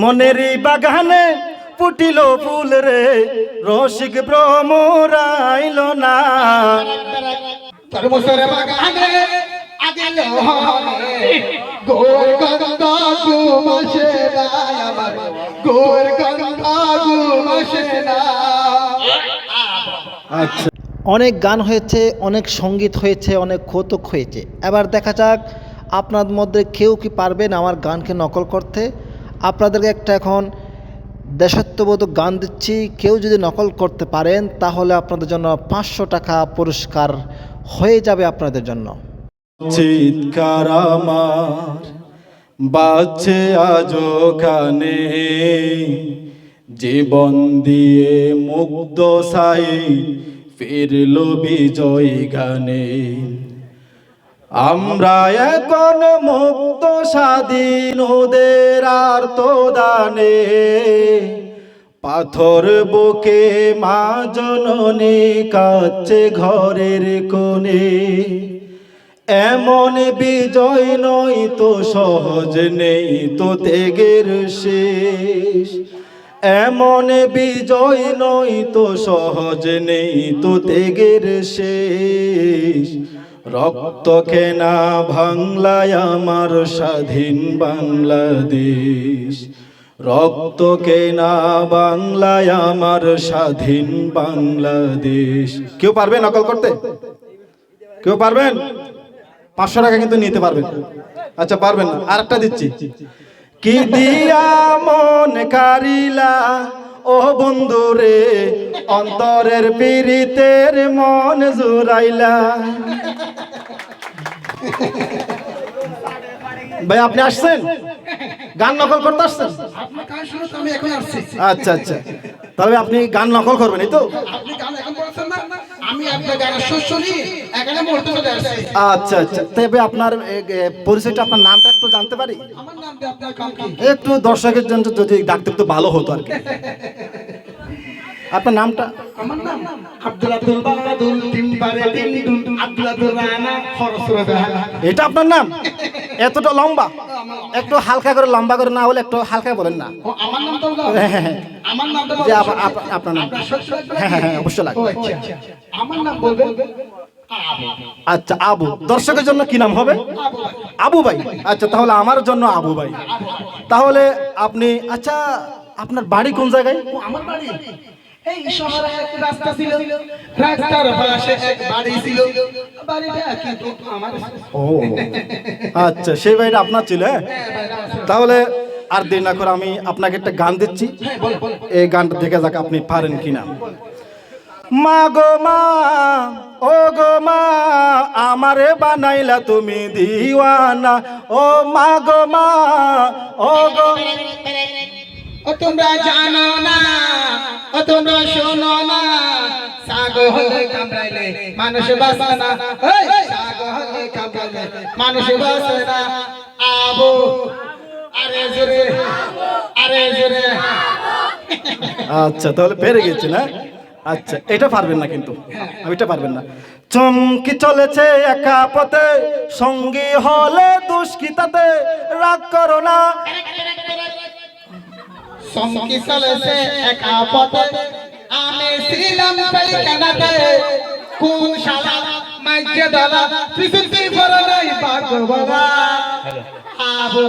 মনেরই বাগানে ফুটিল ফুল রে, রসিক ভ্রমরাইল না। তরমুজের বাগানে আগেল হরে গোর গঙ্গা ঘুমছে না আমার, গোর গঙ্গা ঘুমছে না। আচ্ছা, অনেক গান হয়েছে, অনেক সঙ্গীত হয়েছে, অনেক কৌতুক হয়েছে। এবার দেখা যাক আপনার মধ্যে কেউ কি পারবেন আমার গানকে নকল করতে। আপনাদেরকে একটা এখন দেশাত্মবোধক গান দিচ্ছি, কেউ যদি নকল করতে পারেন তাহলে আপনাদের জন্য 500 টাকা পুরস্কার হয়ে যাবে আপনাদের জন্য। চিৎকার আমার বাজছে আজো কানে, জীবন দিয়ে মুগ্ধ সাই ফিরল বিজয় গানে। আমরা এখন মুক্ত স্বাধীন ওদের আর্তদানে, পাথর বুকে মা জননী কাচ্ছে ঘরের কোণে। এমন বিজয় নয় তো সহজ, নেই তো ত্যাগের শেষ। এমন বিজয় নয় তো সহজ, নেই তো ত্যাগের শেষ। রক্ত কেনা বাংলায় আমার স্বাধীন বাংলাদেশ, রক্ত কেনা বাংলায় আমার স্বাধীন বাংলাদেশ। কেউ পারবে নকল করতে? কেউ পারবেন? 500 টাকা কিন্তু নিতে পারবেন। আচ্ছা, পারবেন না? আর একটা দিচ্ছি। কি দিয়া মন কারিলা ও বন্ধু রে, অন্তরের পীড়িতের মন জুড়াইলা। ভাই, আপনি আসছেন গান নকল করতে? আসছেন? আপনার গান শুনে তো আমি এখন আসছি। আচ্ছা আচ্ছা, তবে আপনি গান নকল করবেন, এই তো? আপনি গান এখন বলছেন না, আমি আপনার গানের সুর শুনি এখানে মুহূর্তে চলে আসছি। আচ্ছা আচ্ছা, তবে আপনার পরিচয়টা, আপনার নামটা একটু জানতে পারি? আমার নাম দিয়ে আপনার কাম কি? একটু দর্শকের জন্য যদি ডাকতে তো ভালো হতো আর কি। আপনার নামটা? আমার নাম আব্দুল বাহাদুর টিম্বারে টিন্ডুন আব্দুল রানা খরসরদা। এটা আপনার নাম? এতটা লম্বা? একটু হালকা করে, লম্বা করে না হলে একটু হালকা বলেন না। ও আমার নাম তো বলো। আমার নামটা যে বলো। আপনার নাম? আপনার সত্য হ্যাঁ হ্যাঁ হ্যাঁ, অবশ্যই ও লাগবে। আচ্ছা, আমার নাম বলবেন আবু। আচ্ছা, আবু। দর্শকের জন্য কি নাম হবে? আবু ভাই। আবু ভাই। আচ্ছা, তাহলে আমার জন্য আবু ভাই। তাহলে আপনি, আচ্ছা, আপনার বাড়ি কোন জায়গায়? ও আমার বাড়ি এই শহরে এক রাস্তা ছিল, রাস্তার পাশে এক বাড়ি ছিল, বাড়িটা কিন্তু আমার। ও আচ্ছা, সেই বাড়িটা আপনার ছিল? হ্যাঁ, তাহলে আর দেরি না করে আমি আপনাকে একটা গান দিচ্ছি, এই গানটা দেখে যাক আপনি পারেন কিনা। মা গো মা, ও গো মা, আমারে বানাইলা তুমি দিওয়ানা। ও মা গো মা, ও গো। ও তোমরা জানো না, ও তোমরা শোনো না, ছাগল কামড়াইলে মানুষ বাঁচে না, এই ছাগল কামড়াইলে মানুষ বাঁচে না। আবু, আরে জোরে, আরে জোরে। আচ্ছা, তাহলে পেরে গেছি না? আচ্ছা, এটা পারবেন না কিন্তু, এটা পারবেন না। চমকি চলেছে একা পথে, সঙ্গী হলে দুষ্কৃতাতে, রাগ করো না। চমকি চলেছে একা পথে, আমি ছিলাম পায়খানাতে, কোন শালা মাইকে দালা পিছনতে পড়ে নাই বাবা। আবু।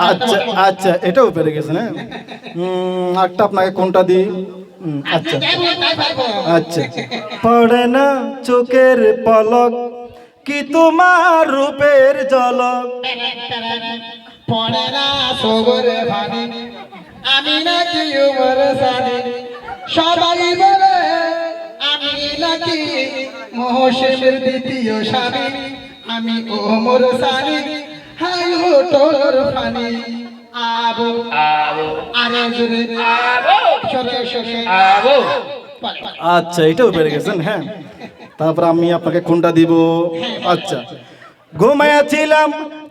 আচ্ছা আচ্ছা, এটাও পেরে গেছেন। হ্যাঁ, একটা আপনাকে কোনটা দিই? আচ্ছা আচ্ছা, পড়ে না চোখের পলক, কি তোমার রূপের ঝলক। পড়ে না সবরে ভানি, আমি নাকি উমর সানি, সবাই বলে আমি নাকি মহসিনের দ্বিতীয় স্বামী, আমি ওমর সানি, হাই হোটর ফানি। আবু, আবু, আরে জোরে, আবু, সরে সরে, আবু। আচ্ছা, এটাও পেরে গেছেন। হ্যাঁ, তারপর আমি আপনাকে কোনটা দিব? আচ্ছা, ঘুমায়া ছিলাম,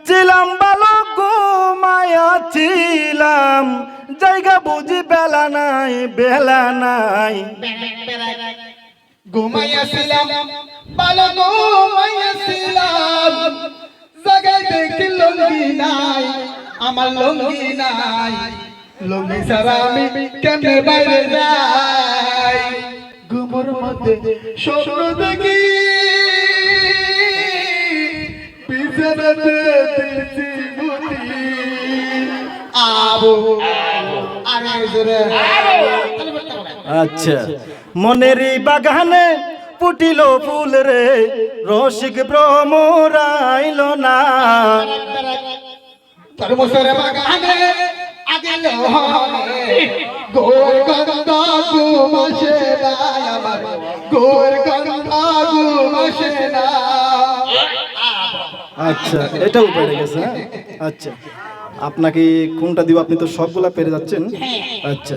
ছিলাম ভালো, ঘুমায়া ছিলাম, জায়গা বুঝি বেলা নাই, বেলা নাই। ঘুমাইয়াছিলাম ভালো, ঘুমাইয়াছিলাম, জায়গায় দেখি লঙ্গি নাই, আমার লুঙ্গি নাই, লুঙ্গি ছাড়া আমি কেমনে বাইরে যাই, ঘুমের মধ্যে স্বপ্ন দেখি বিছানাতে দিছি মুতি, আবু আরে জোরে আচ্ছা মনেরই বাগানে ফুটিল ফুল রে, রসিক ভ্রমরাইল না। তোর মুসরে বাগানে আগেল হনে গোর গঙ্গা ঘুমছে না আমার, গোর গঙ্গা ঘুমছে না। আচ্ছা এটাও পেরে গেছে, হ্যাঁ? আচ্ছা আপনাকে কোনটা দিব, আপনি তো সবগুলা পেরে যাচ্ছেন। আচ্ছা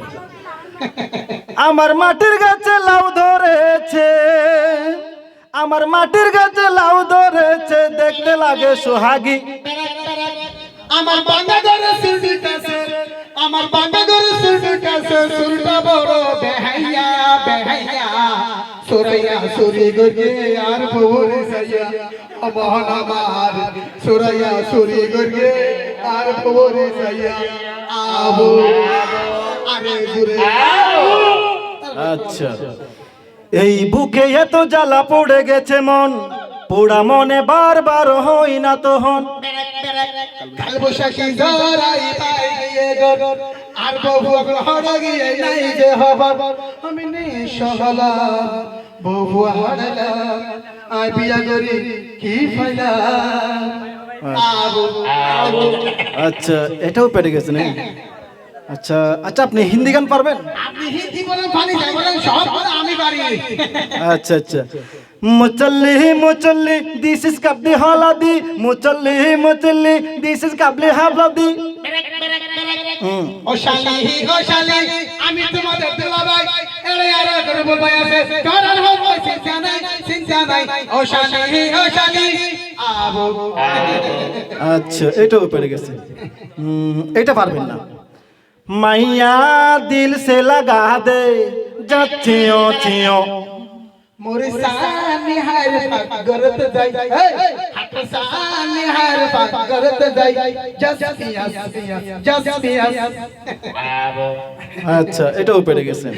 আমার মাটির গাছে লাউ ধরেছে, আমার মাটির গাছে লাউ ধরেছে, দেখতে লাগে সোহাগী। আমার বাঙ্গা ঘরে সুরটি কাছে, আমার বাঙ্গা ঘরে সুরটি কাছে, সুরটা বড় বেহাইয়া বেহাইয়া, সুরাইয়া সুরি গর্গে আর ভোরে সাইয়া, অমহন আমার সুরাইয়া সুরি গর্গে আর ভোরে সাইয়া, আবু আরে জুরে। আচ্ছা এই বুকে এত জ্বালা পড়ে গেছে মন, পোড়া মনে বারবার হই না তহন। কাল বৈশাখী জরাই পাই গিয়ে গর, আর বহু হড় গিয়ে নাই যে হব, আমি নিঃসহলা বহু হড়লা, আই বিয়া করি কি ফাইলা, আবু আবু। আচ্ছা এটাও পেরে গেছেন। আচ্ছা আচ্ছা আপনি হিন্দি গান পারবেন? আপনি হিন্দি বলেন, পানি যাই বলেন, সব বলেন, আমি পারি। আচ্ছা আচ্ছা মুচল্লি মুচল্লি দিস ইজ কাবলি হলাদি, মুচল্লি মুচল্লি দিস ইজ কাবলি হাবলাদি। ও শালি ও শালি আমি তোমাদের দুলাভাই, এরে আরে করে বলবাই আছে, কারণ হল চিন্তা নাই, ও শালি আবু। আচ্ছা এটাও পেরে গেছে। এটা পারবেন না। মাইয়া দিল সে লাগা দে যাচ্ছিও চিও, মোরে সানি হার ফাক গরত যাই, হাত সানি হার ফাক গরত যাই, জাসপিয়াস জাসপিয়াস। আচ্ছা এটাও পেরে গেছেন।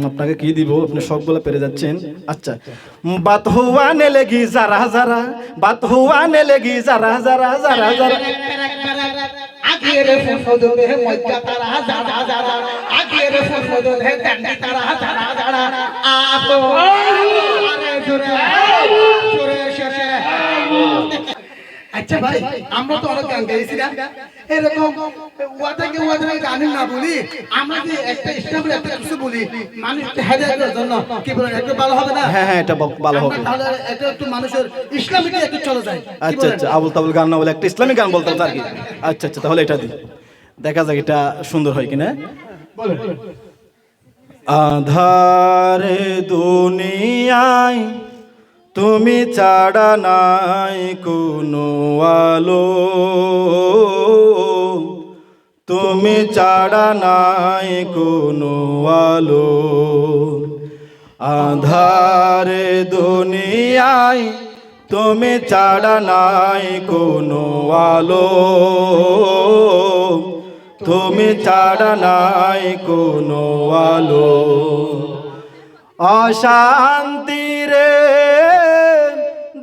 আপনাকে কি দিব, আপনি সবগুলো পেরে যাচ্ছেন। আচ্ছা বাত হুয়া নে লেগি যারা যারা, বাত হুয়া নে লেগি যারা যারা যারা যারা। আগের ফুফুদু দে মজ্জা তারা যারা যারা, আগের ফুফুদু দে ডান্ডি তারা যারা যারা, আপো আরে জোরে জোরে জোরে। আচ্ছা ভাই আমরা তো অনেক গান গাইছি না, এরকম ওয়াটাকে ওয়াটাকে গান না বলি, আমরা যে একটা ইসলামের একটা কিছু বলি মানুষ হেদায়েতের জন্য, কি বলেন একটু ভালো হবে না? হ্যাঁ হ্যাঁ এটা ভালো হবে। তাহলে এটা একটু মানুষের ইসলামিকে একটু চলে যায়। আচ্ছা আচ্ছা আবুল তাবুল গান না বলে একটা ইসলামিক গান বলতে আর কি। আচ্ছা আচ্ছা তাহলে এটা দিই, দেখা যাক এটা সুন্দর হয় কিনা। বলেন আধারে দুনিয়ায় তুমি ছাড়া নাই কোনো আলো, তুমি ছাড়া নাই কোনো আলো। আধারে দুনিয়ায় তুমি ছাড়া নাই কোনো আলো, তুমি ছাড়া নাই কোনো আলো। অশান্তি রে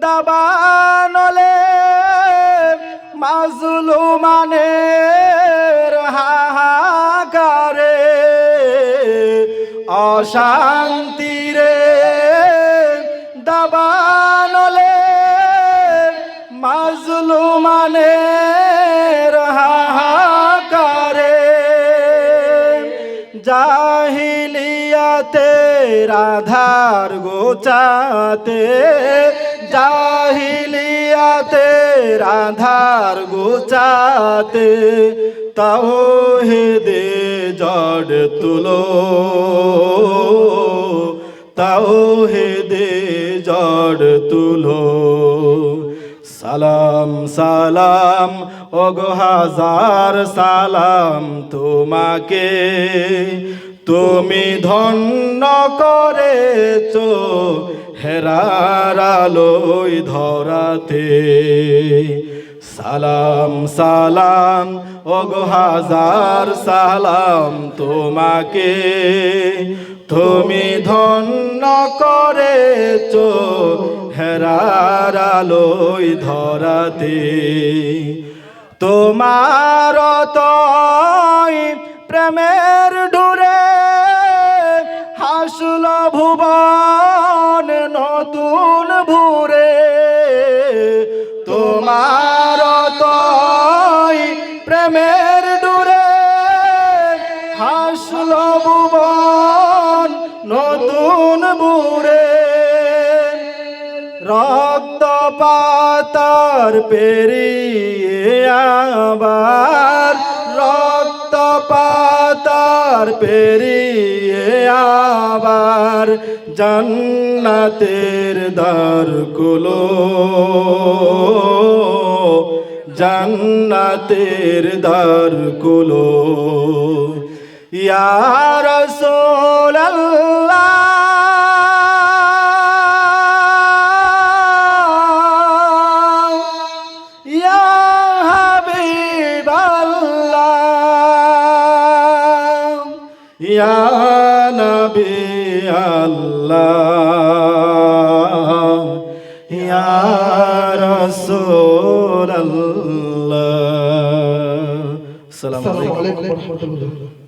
দাবানলে মাজলুমানের হাহাকারে, অশান্তি রে দাবানলে মাজলুমানের হাহাকারে। জাহিলিয়াতে রাধার গোচাতে, জাহিলিয়াতে রাধার গোচাতে, তাওহীদে জড় তুলো, তাওহীদে জড় তুলো। সালাম সালাম ওগো হাজার সালাম তোমাকে, তুমি ধন্য করেছো হেরার আলোয় ধরাতে। সালাম সালাম ওগো হাজার সালাম তোমাকে, তুমি ধন্য করেছ হেরার আলোয় ধরাতে। তোমার তয় প্রেমের ডুরে হাসল ভুবন নতুন ভুরে। তোমার তয় প্রেমের ডুরে হাসল ভুবন নতুন ভুরে। রক্ত পাতার পেরিয়ে আবার, রক্ত পাতার পেরিয়ে আবার জান্নাতের দ্বার খুলো, জান্নাতের দ্বার খুলো। ইয়া রাসূলুল্লাহ ইয়া নবী আল্লাহ, ইয়া রাসূলুল্লাহ। আসসালামু আলাইকুম।